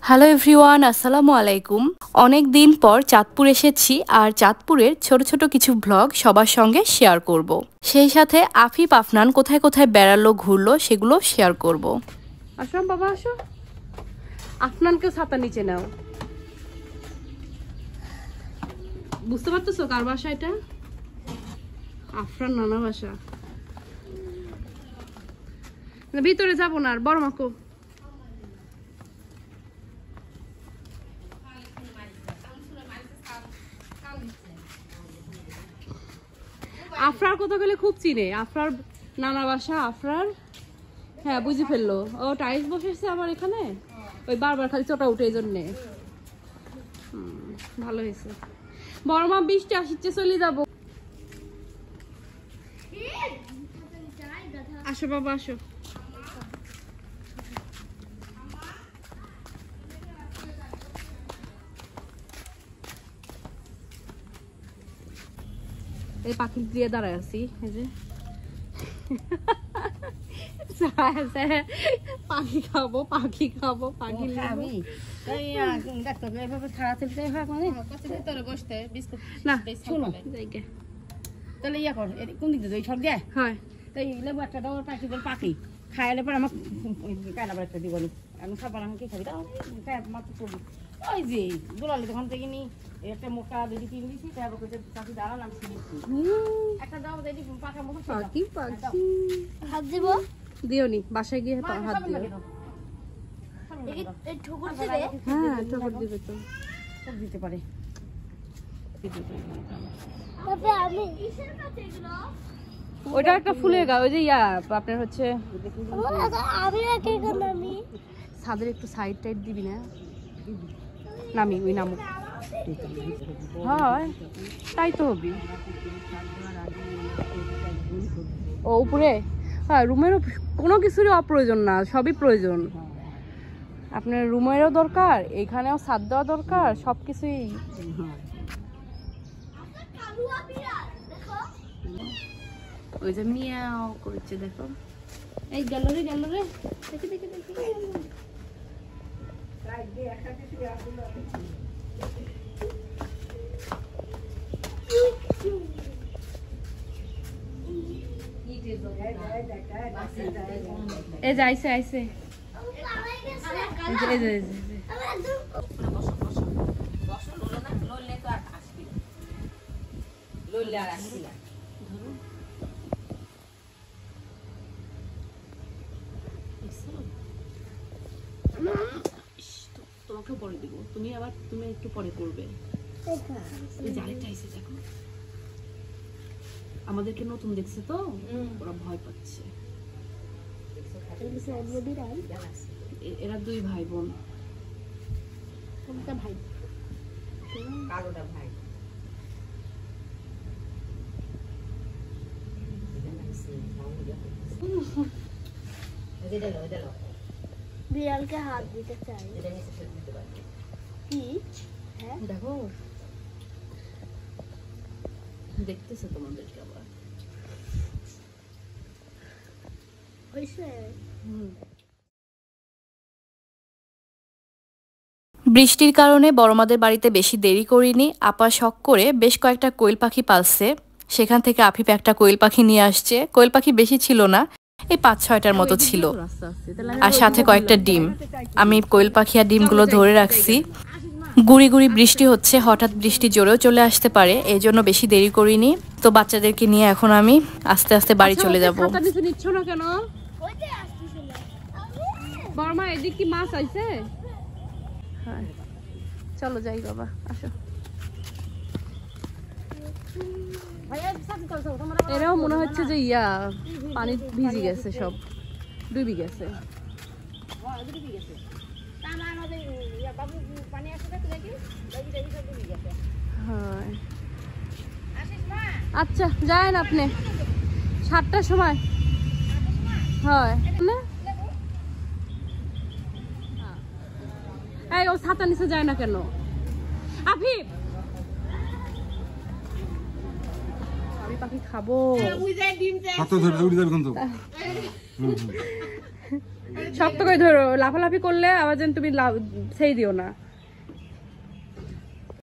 Hello everyone, আসসালামু আলাইকুম। অনেক দিন পর চাঁদপুর এসেছি আর চাঁদপুরের ছোট ছোট কিছু ভ্লগ সবার সঙ্গে শেয়ার করব। সেই সাথে আফিফ আফনান কোথায় কোথায় বেড়ালো ঘুরলো সেগুলো শেয়ার করব। আসো বাবা আসো, আফনানকে ছাতা নিচে নাও। বুঝতে পারতেছো কার বাসা এটা? আফরান নানা বাসা। ভিতরে যাবো না, আর বড় মাকো আফরার কোথা গেলে খুব চিনে। আফরার নানা বাসা আফরার, হ্যাঁ বুঝে ফেললো। ও টাইলস বসেছে আমার এখানে, ওই বারবার খালি চটা উঠে এই জন্যে। ভালো হয়েছে। বড় মা বৃষ্টি আসছে, চলে যাবো। আসো বাবা আসো। এই পাখি দিয়ে দাঁড়ায় আছি, এই যে পাখি খাবো পাখি খাবো পাখি খাবি না। শোনো তাহলে ইয়া কর, কোন দিক দিয়ে সব দেয় হয় তাই লেবু একটা দাও, পাখি বল পাখি খাইলে পরে আমার কায়লা একটা দিব আমি খাবার আমাকে খাবি দাও মাত্র করবি। ওই যে গোলালি তখন থেকে নি একটা মোটা দিদি কিনে দিছি, তারপর পাখি দাঁড়ালাম একটা দাও দিদি পাখার মতো পাখি পাখি হাত দিব দিও নি, বাসায় গিয়ে হাত দিও। হ্যাঁ ঠোকর দিবে তো, সব দিতে পারে। ওটা একটা ফুলের গাছ, ওই যে ইয়া আপনার হচ্ছে ছাদের একটু সাইড টাইড দিবি না, নামি ওই নামুক। হয় তাই তো হবি। ও উপরে হ্যাঁ, রুমেরও কোনো কিছুরই অপ্রয়োজন না, সবই প্রয়োজন। আপনার রুমেরও দরকার, এখানেও ছাদ দেওয়া দরকার, সব কিছুই। ওই যে মিয়াও করছে দেখো, এই গেল রে দেখি দেখি দেখি এই যে আইসে আইসে তোমাকেও পরে দিব, তুমি আবার তুমি একটু পরে করবে। আমাদেরকে নতুন দেখছে তো ওরা ভয় পাচ্ছে। এরা দুই ভাই বোন। ভাই কারোটা ভাই বিড়ালকে হাত দিতে চাই। দেখো দেখতেছে তোমাদেরকে আবার। বৃষ্টির কারণে বড়মাদের বাড়িতে বেশি দেরি করিনি। আপা শখ করে বেশ কয়েকটা কোয়েল পাখি পালছে, সেখান থেকে আফিফ একটা কোয়েল পাখি নিয়ে আসছে। কোয়েল পাখি বেশি ছিল না, এই 5-6টার মতো ছিল, আর সাথে কয়েকটা ডিম। আমি কোয়েল পাখি আর ডিমগুলো ধরে রাখছি। গুড়ি গুড়ি বৃষ্টি হচ্ছে, হঠাৎ বৃষ্টি জোরেও চলে আসতে পারে, এই জন্য বেশি দেরি করিনি। তো বাচ্চাদেরকে নিয়ে এখন আমি আস্তে আস্তে বাড়ি চলে যাবো। নিচ্ছ না কেন বর্মা? এদিক কি মাছ আইছে? হ্যাঁ চলো যাই বাবা, আসো। এরাও মনে হচ্ছে যে ইয়া পানি ভিজে গেছে, সব ডুবে গেছে। আচ্ছা যান আপনি 7টার সময়। হয় এই ও ছাতা নিচে যায় না কেন? আফিফ আমি পাখি খাবো। শক্ত করে ধরো, লাফালাফি করলে আবার যেন তুমি সেই দিও না।